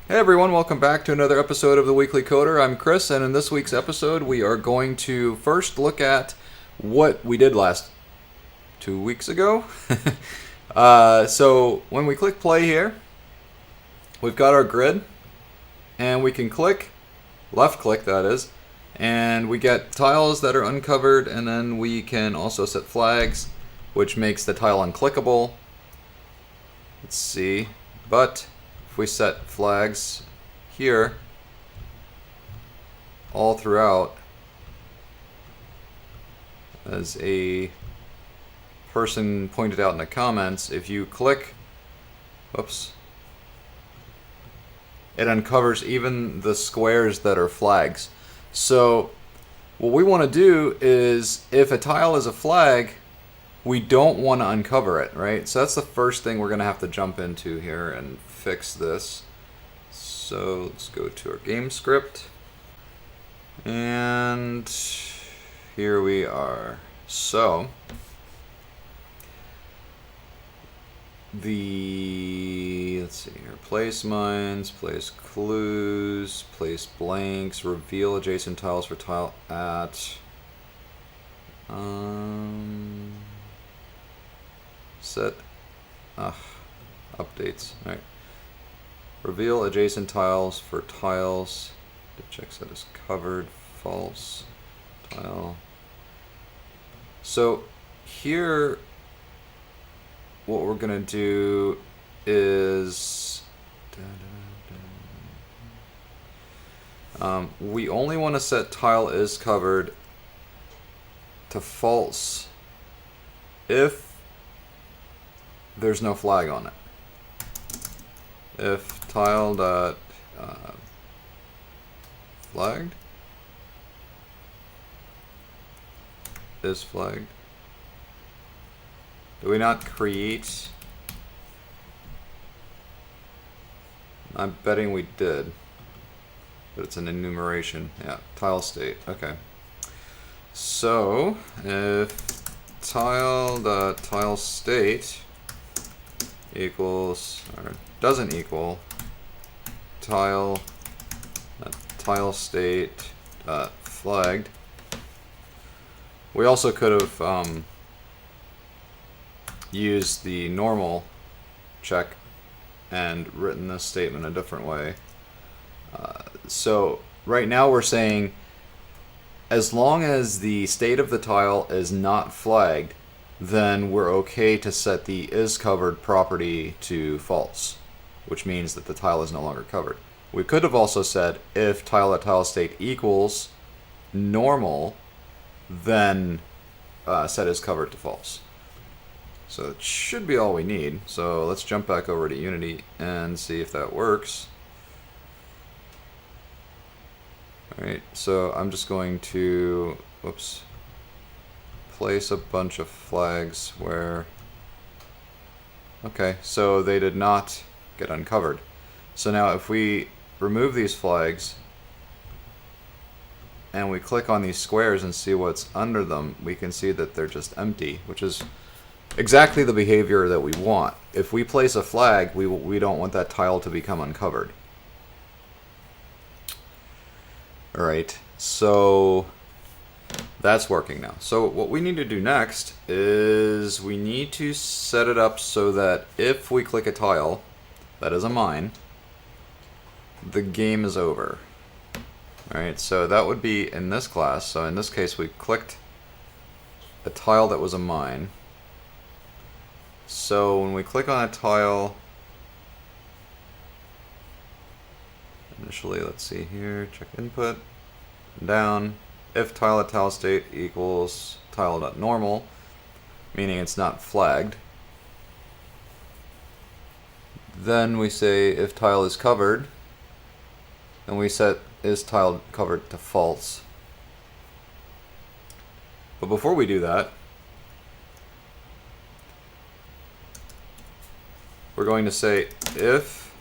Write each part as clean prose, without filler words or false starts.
Hey everyone, welcome back to another episode of the Weekly Coder. I'm Chris, and in this week's episode, we are going to first look at what we did last 2 weeks ago. So when we click play here, we've got our grid, and we can click, left click that is, and we get tiles that are uncovered, and then we can also set flags, which makes the tile unclickable. Let's see, but if we set flags here all throughout, as a person pointed out in the comments, if you click, whoops, it uncovers even the squares that are flags. So what we want to do is, if a tile is a flag, we don't want to uncover it, right? So that's the first thing we're going to have to jump into here and fix this. So let's go to our game script. And here we are. So let's see here, place mines, place clues, place blanks, reveal adjacent tiles for tile at, set updates. All right. Reveal adjacent tiles for tiles. The check set is covered. False. Tile. So here, what we're gonna do is we only want to set tile is covered to false if there's no flag on it. If tile dot flagged is flagged. Do we not create? I'm betting we did, but it's an enumeration. Yeah, tile state. Okay. So if tile dot tile state equals, or doesn't equal, tile state flagged. We also could have used the normal check and written this statement a different way. So right now we're saying, as long as the state of the tile is not flagged, then we're okay to set the is covered property to false, which means that the tile is no longer covered. We could have also said if tile state equals normal, then set is covered to false. So it should be all we need. So let's jump back over to Unity and see if that works. Alright, so I'm just going to, whoops, place a bunch of flags where, okay, so they did not get uncovered. So now if we remove these flags and we click on these squares and see what's under them, we can see that they're just empty, which is exactly the behavior that we want. If we place a flag, we don't want that tile to become uncovered. Alright, so that's working now. So what we need to do next is we need to set it up so that if we click a tile that is a mine, the game is over. Alright, so that would be in this class. So in this case, we clicked a tile that was a mine. So when we click on a tile, initially, let's see here, check input, down, if tile state equals tile.normal, meaning it's not flagged, then we say if tile is covered, and we set is tile covered to false. But before we do that, we're going to say if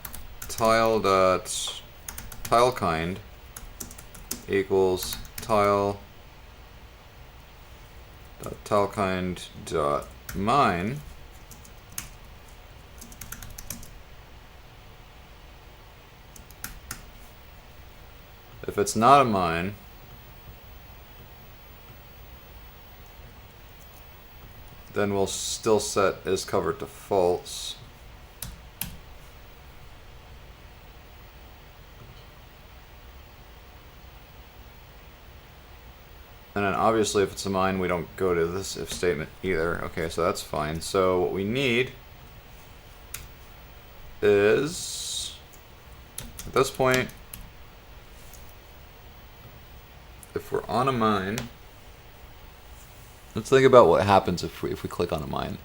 tile.tileKind equals tile.tileKind.mine, If it's not a mine, then we'll still set is covered to false. And then obviously if it's a mine, we don't go to this if statement either. Okay, so that's fine. So what we need is, at this point, if we're on a mine, let's think about what happens if we click on a mine.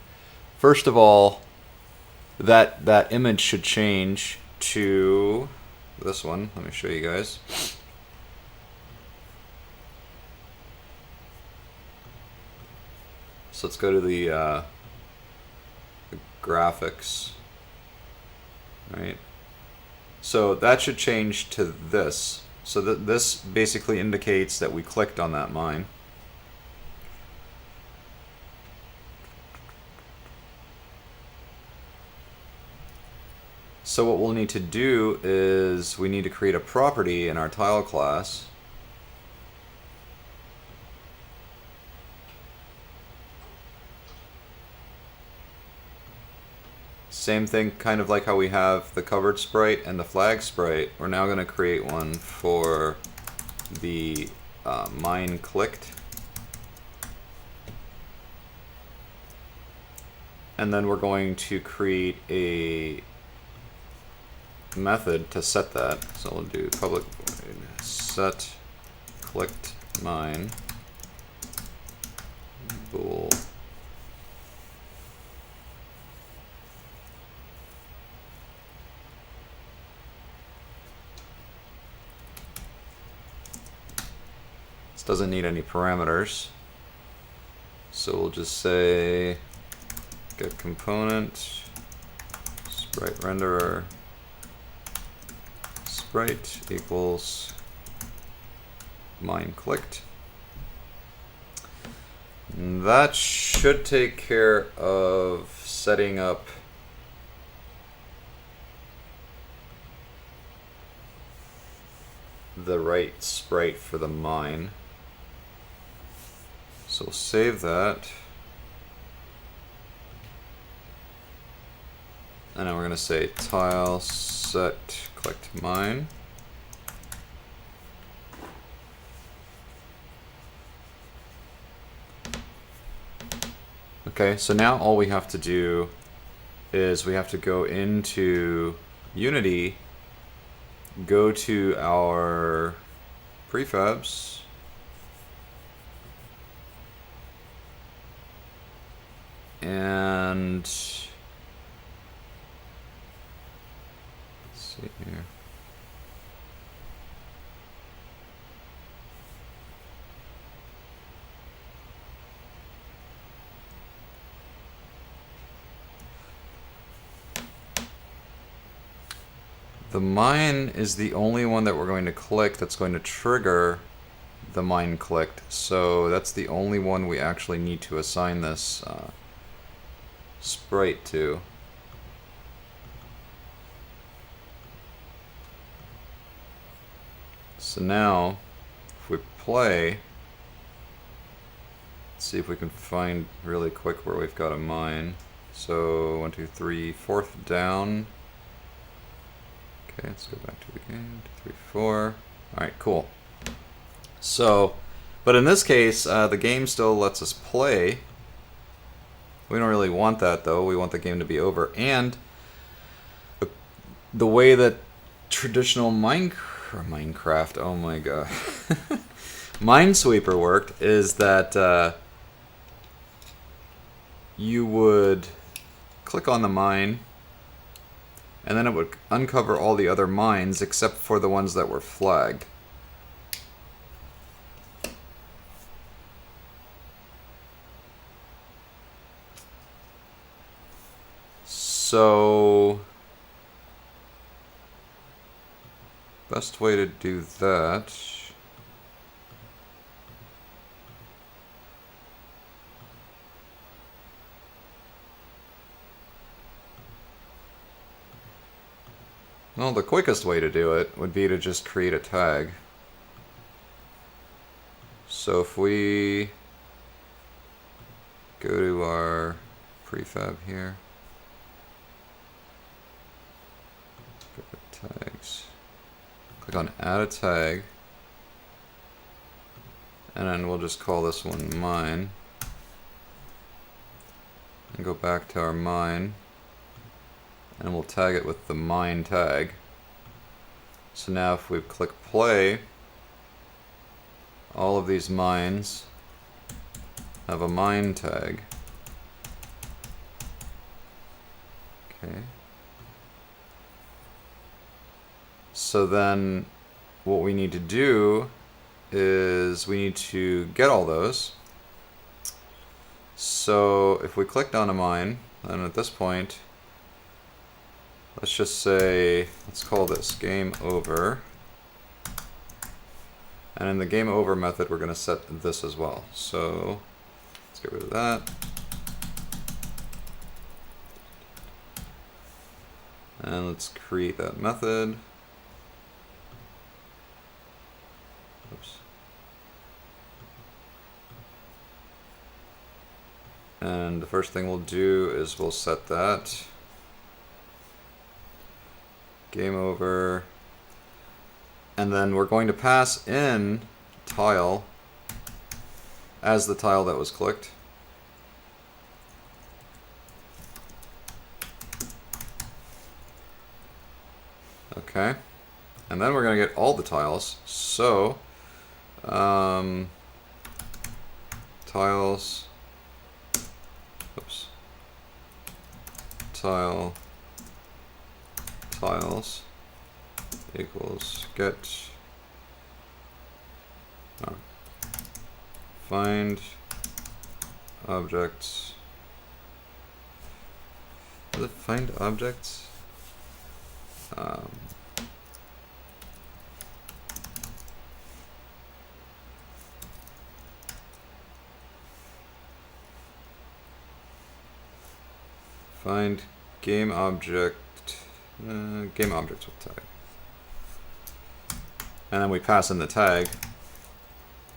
First of all, that image should change to this one. Let me show you guys. So let's go to the graphics, right? So that should change to this. So this basically indicates that we clicked on that mine. So what we'll need to do is we need to create a property in our tile class. Same thing, kind of like how we have the covered sprite and the flag sprite. We're now going to create one for the mine clicked. And then we're going to create a method to set that. So we'll do public void set clicked mine bool. Doesn't need any parameters, so we'll just say get component sprite renderer sprite equals mine clicked. And that should take care of setting up the right sprite for the mine. So we'll save that. And then we're going to say tile set clicked mine. Okay, so now all we have to do is we have to go into Unity, go to our prefabs, and let's see here. The mine is the only one that we're going to click that's going to trigger the mine clicked. So that's the only one we actually need to assign this sprite to. So now, if we play, let's see if we can find really quick where we've got a mine. So 1, 2, 3, fourth down. Okay, let's go back to the game. 2, 3, 4. All right, cool. So, but in this case, the game still lets us play. We don't really want that though. We want the game to be over. And the way that traditional Minecraft, oh my god, Minesweeper worked is that you would click on the mine, and then it would uncover all the other mines except for the ones that were flagged. So, best way to do that well, the quickest way to do it would be to just create a tag. So if we go to our prefab here, go to tags, click on add a tag, and then we'll just call this one mine, and go back to our mine, and we'll tag it with the mine tag. So now if we click play, all of these mines have a mine tag. Okay. So then what we need to do is we need to get all those. So if we clicked on a mine, then at this point, let's just say, let's call this game over. And in the game over method, we're going to set this as well. So let's get rid of that. And let's create that method. Oops. And the first thing we'll do is we'll set that game over. And then we're going to pass in tile as the tile that was clicked. Okay. And then we're going to get all the tiles. So, tiles, oops, tile, tiles equals get find objects. Does it find objects? Find game object, game objects with tag. And then we pass in the tag.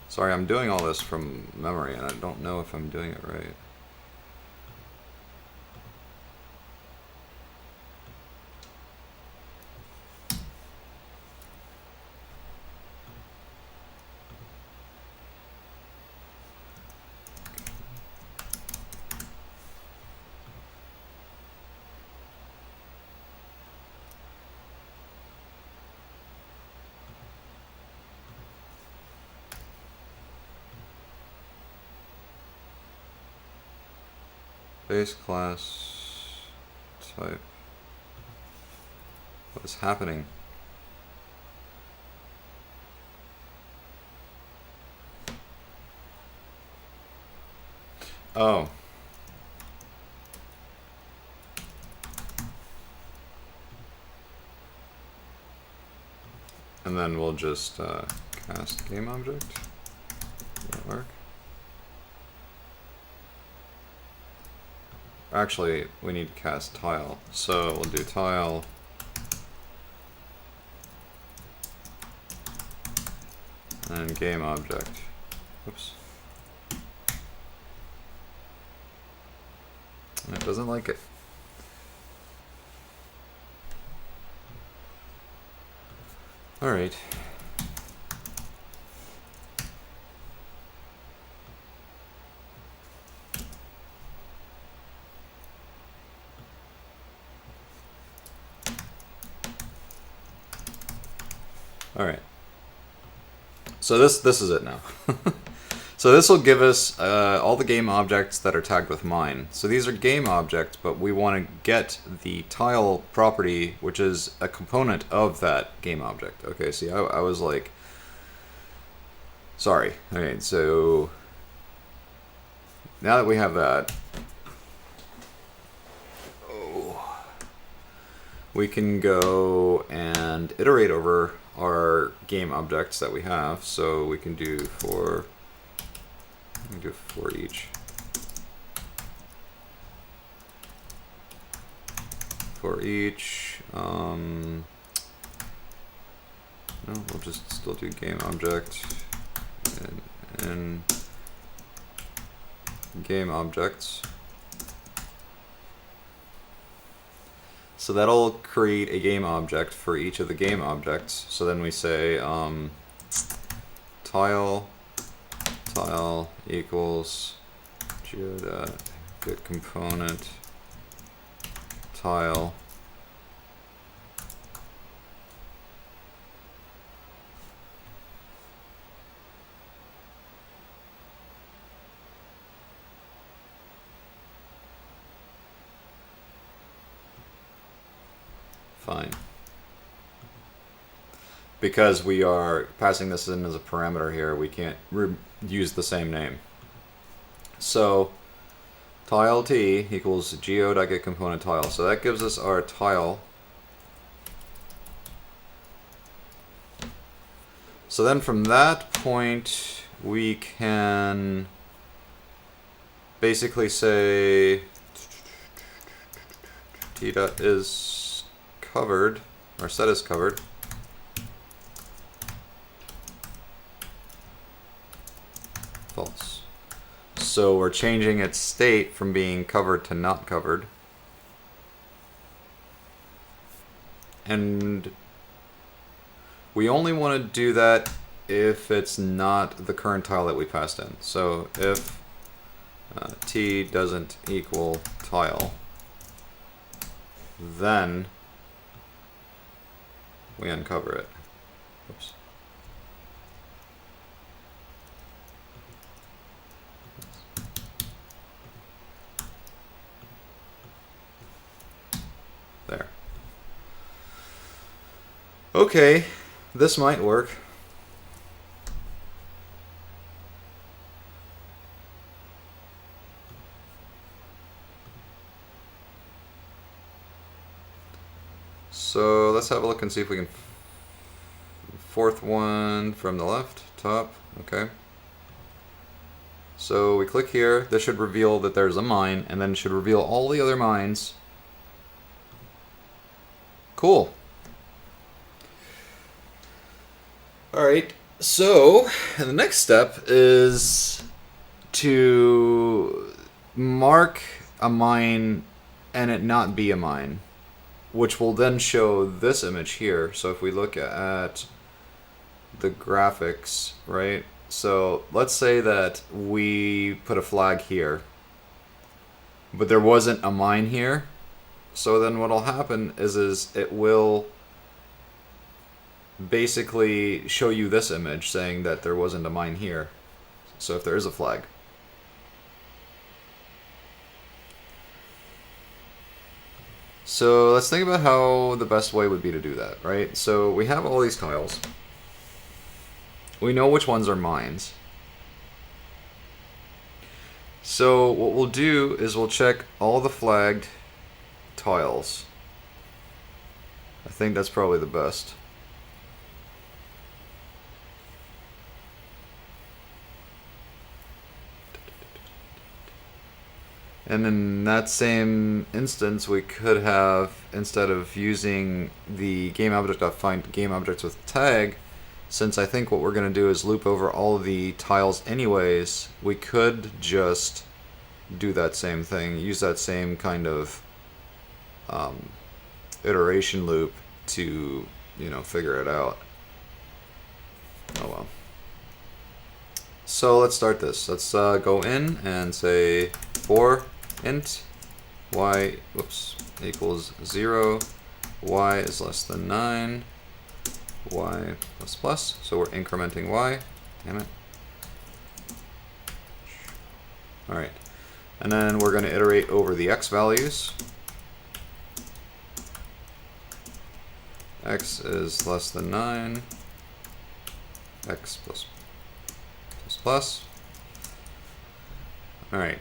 Sorry, I'm doing all this from memory and I don't know if I'm doing it right. Base class type. What is happening? Oh. And then we'll just cast game object. Will that work? Actually, we need to cast tile, so we'll do tile. And game object. Oops. It doesn't like it. All right. All right. So this is it now. So this will give us all the game objects that are tagged with mine. So these are game objects, but we want to get the tile property, which is a component of that game object. Okay, see, I was like, sorry. All right, so now that we have that, we can go and iterate over our game objects that we have. So we can do for each. For each, no, we'll just still do game object in game objects. So that'll create a game object for each of the game objects. So then we say tile equals get component tile fine. Because we are passing this in as a parameter here, we can't use the same name. So tile t equals geo.getComponent tile. So that gives us our tile. So then from that point, we can basically say t dot is covered, or set is covered. False. So we're changing its state from being covered to not covered. And we only want to do that if it's not the current tile that we passed in. So if t doesn't equal tile, then we uncover it. Oops. There. Okay, this might work. So let's have a look and see if we can. Fourth one from the left, top, okay. So we click here, this should reveal that there's a mine, and then it should reveal all the other mines. Cool. Alright, so the next step is to mark a mine and it not be a mine, which will then show this image here. So if we look at the graphics, right? So let's say that we put a flag here, but there wasn't a mine here. So then what'll happen is it will basically show you this image saying that there wasn't a mine here. So if there is a flag. So let's think about how the best way would be to do that, right? So we have all these tiles. We know which ones are mines. So what we'll do is we'll check all the flagged tiles. I think that's probably the best. And in that same instance, we could have, instead of using the game object.find game objects with tag, since I think what we're going to do is loop over all of the tiles anyways, we could just do that same thing, use that same kind of iteration loop to, figure it out. Oh well. So let's start this. Let's go in and say for int y equals 0, y is less than 9, y plus plus. So we're incrementing y. Damn it. Alright. And then we're going to iterate over the x values. X is less than 9, x plus plus. Alright.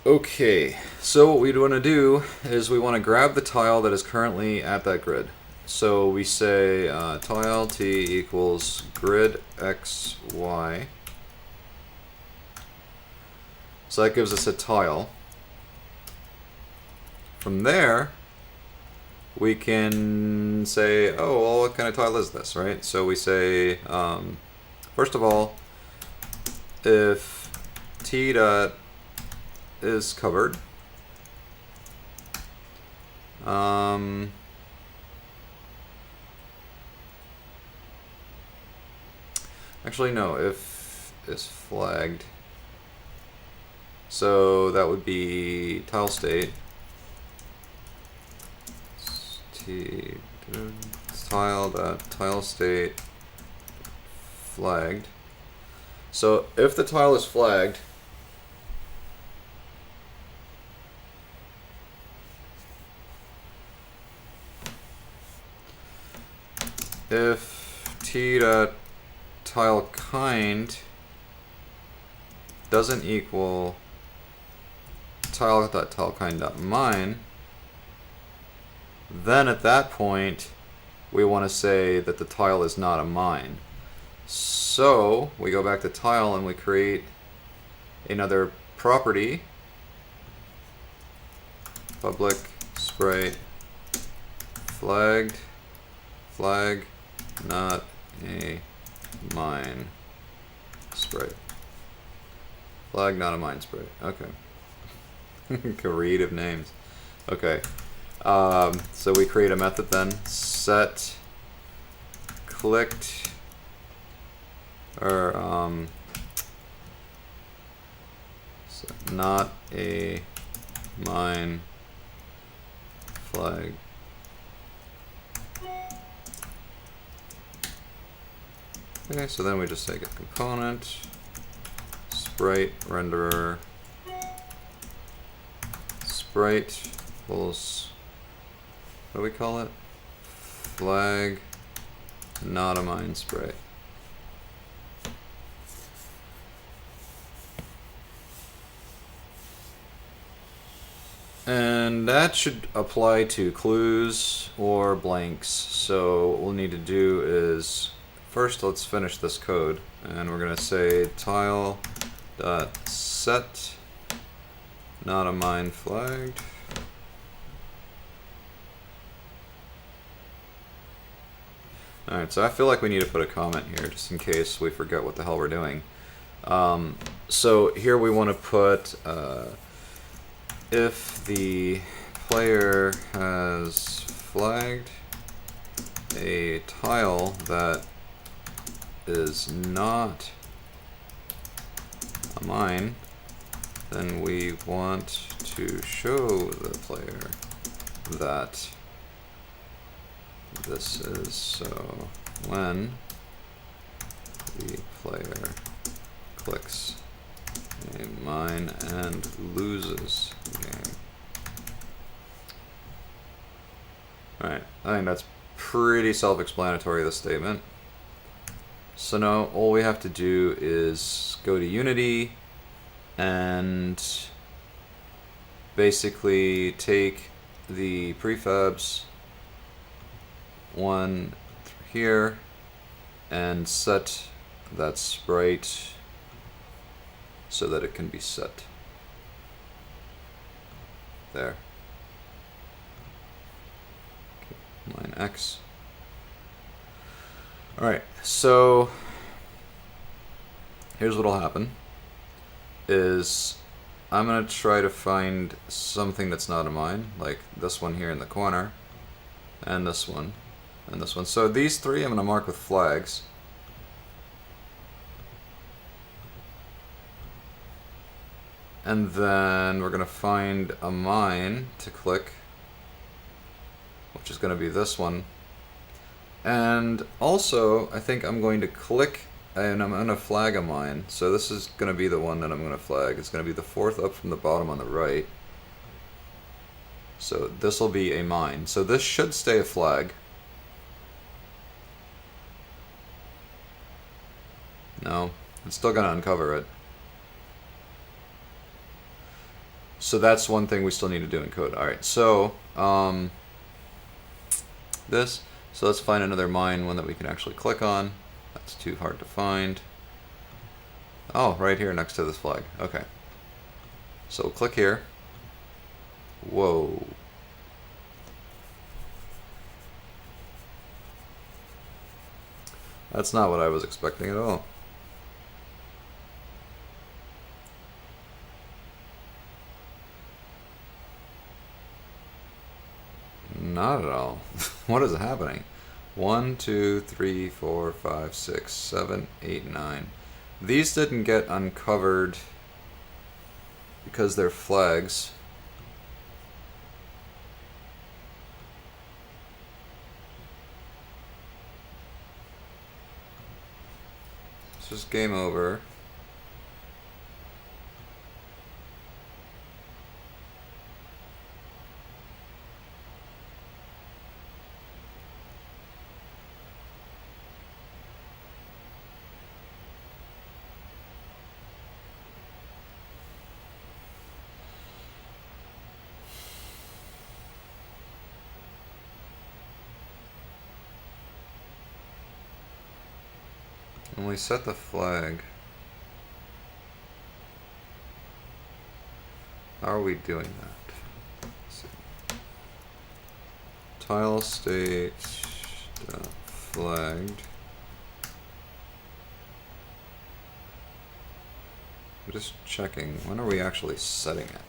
Okay, so what we'd want to do is we want to grab the tile that is currently at that grid. So we say tile t equals grid x, y. So that gives us a tile. from there, we can say, oh, well, what kind of tile is this, right? So we say, first of all, if t dot is covered, actually no, if is flagged, so that would be tile state tile state flagged. So if the tile is flagged, if t dot tile kind doesn't equal tile kind dot mine, then at that point we want to say that the tile is not a mine. So we go back to tile and we create another property, public sprite flagged flag not a mine sprite. Flag not a mine sprite. Okay. Creative names. Okay. So we create a method then, set clicked, or not a mine flag. Okay, so then we just say get component, sprite renderer, sprite equals, what do we call it? Flag not a mine sprite. And that should apply to clues or blanks. So what we'll need to do is, first let's finish this code, and we're going to say tile dot set not a mine flagged. Alright, so I feel like we need to put a comment here just in case we forget what the hell we're doing. So here we want to put if the player has flagged a tile that is not a mine, then we want to show the player that this is so when the player clicks a mine and loses the game. Alright, I think that's pretty self-explanatory, this statement. So now all we have to do is go to Unity and basically take the prefabs one here and set that sprite so that it can be set there. Okay, line X. Alright, so here's what'll happen is I'm gonna try to find something that's not a mine, like this one here in the corner, and this one, and this one. So these three I'm gonna mark with flags. And then we're gonna find a mine to click, which is gonna be this one. And also, I think I'm going to click and I'm going to flag a mine. So this is going to be the one that I'm going to flag. It's going to be the fourth up from the bottom on the right. So this will be a mine. So this should stay a flag. No, it's still going to uncover it. So that's one thing we still need to do in code. Alright, so this. So let's find another mine, one that we can actually click on. That's too hard to find. Oh, right here next to this flag. Okay. So we'll click here. Whoa. That's not what I was expecting at all. Not at all. What is happening? 1, 2, 3, 4, 5, 6, 7, 8, 9. These didn't get uncovered because they're flags. This is game over. When we set the flag, how are we doing that? Let's see. Tile state flagged. I'm just checking, when are we actually setting it?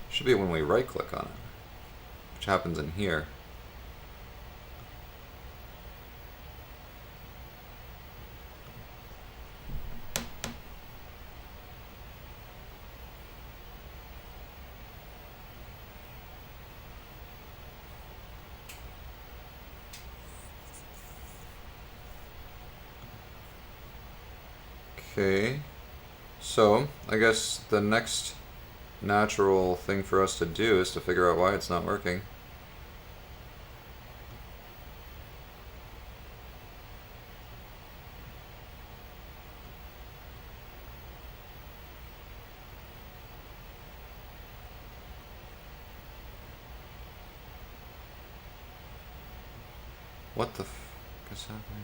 Should be when we right click on it, which happens in here. Okay, so I guess the next natural thing for us to do is to figure out why it's not working. What the f is happening?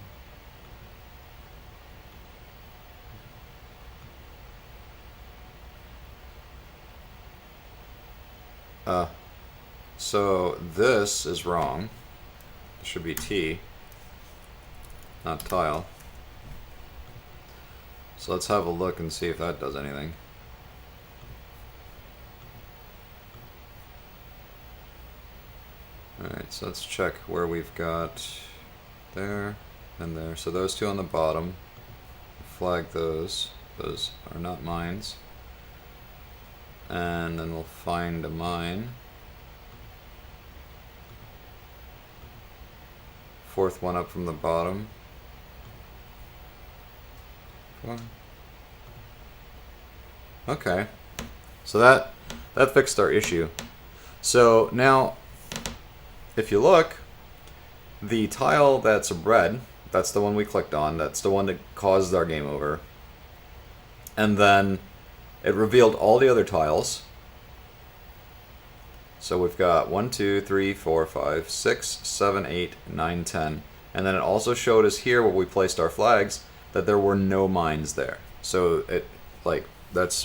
So this is wrong. It should be T, not tile. So let's have a look and see if that does anything. Alright, so let's check where we've got there and there. So those two on the bottom, flag those. Those are not mines. And then we'll find a mine. Fourth one up from the bottom. Okay, so that fixed our issue. So now, if you look, the tile that's red, that's the one we clicked on, that's the one that caused our game over. And then it revealed all the other tiles. So we've got 1, 2, 3, 4, 5, 6, 7, 8, 9, 10. And then it also showed us here where we placed our flags that there were no mines there. So it, like,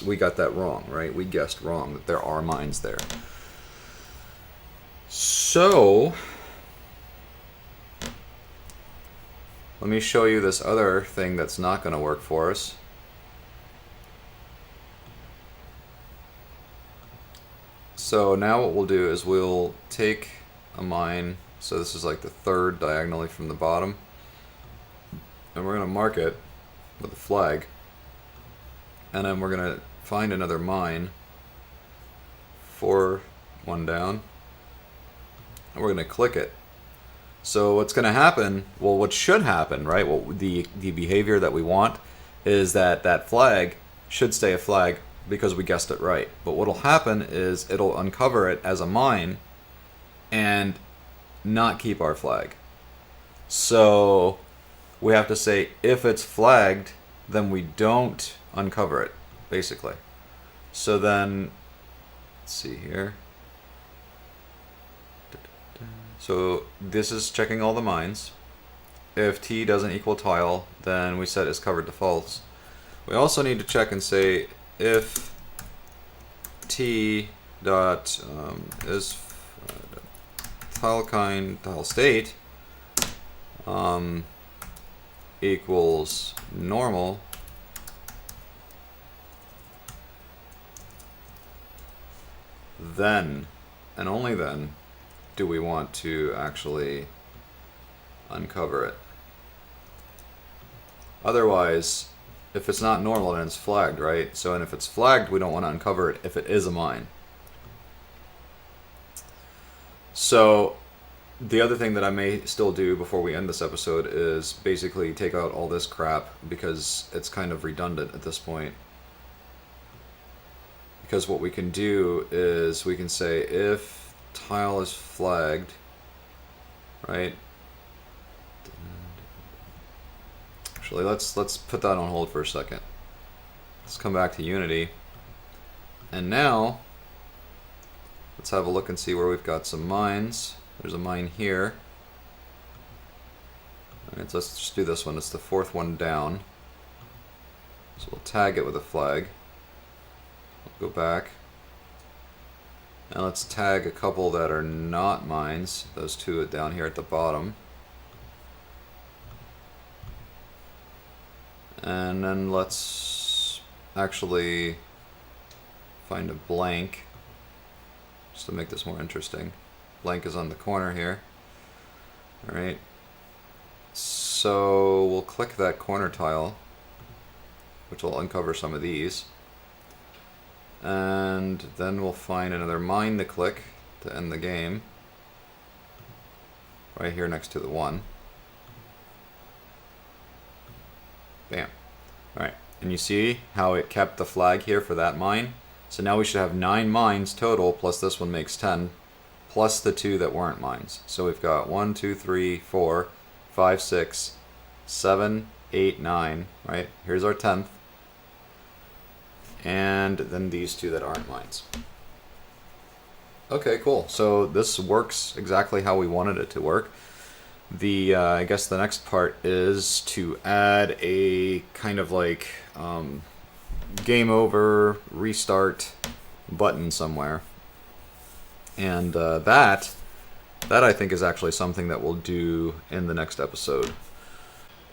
we got that wrong, right? We guessed wrong that there are mines there. So let me show you this other thing that's not going to work for us. So now what we'll do is we'll take a mine, so this is like the third diagonally from the bottom, and we're going to mark it with a flag, and then we're going to find another mine, one down, and we're going to click it. So what's going to happen, well, what should happen, right, well, the behavior that we want is that that flag should stay a flag because we guessed it right. But what'll happen is it'll uncover it as a mine and not keep our flag. So we have to say if it's flagged, then we don't uncover it, basically. So then, let's see here. So this is checking all the mines. If T doesn't equal tile, then we set is covered to false. We also need to check and say if T dot is tile kind tile state equals normal, then, and only then, do we want to actually uncover it. Otherwise, if it's not normal, then it's flagged, right? So, and if it's flagged, we don't want to uncover it if it is a mine. So, the other thing that I may still do before we end this episode is basically take out all this crap, because it's kind of redundant at this point. Because what we can do is we can say if tile is flagged, right? Actually, let's put that on hold for a second. Let's come back to Unity. And now, let's have a look and see where we've got some mines. There's a mine here. Alright, so let's just do this one. It's the fourth one down. So we'll tag it with a flag. We'll go back. Now let's tag a couple that are not mines. Those two down here at the bottom. And then let's actually find a blank, just to make this more interesting. Blank is on the corner here. Alright. So we'll click that corner tile, which will uncover some of these. And then we'll find another mine to click to end the game. Right here next to the one. Bam. Alright, and you see how it kept the flag here for that mine? So now we should have 9 mines total, plus this one makes 10, plus the 2 that weren't mines. So we've got 1, 2, 3, 4, 5, 6, 7, 8, 9, right? Here's our 10th. And then these 2 that aren't mines. Okay, cool. So this works exactly how we wanted it to work. I guess the next part is to add a kind of like game over, restart button somewhere. And that I think is actually something that we'll do in the next episode.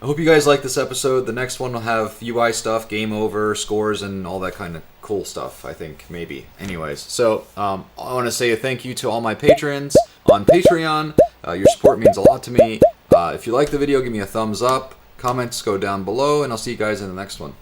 I hope you guys like this episode. The next one will have UI stuff, game over, scores, and all that kind of cool stuff, I think, maybe. Anyways, so I want to say a thank you to all my patrons on Patreon. Your support means a lot to me. If you like the video, give me a thumbs up. Comments go down below, and I'll see you guys in the next one.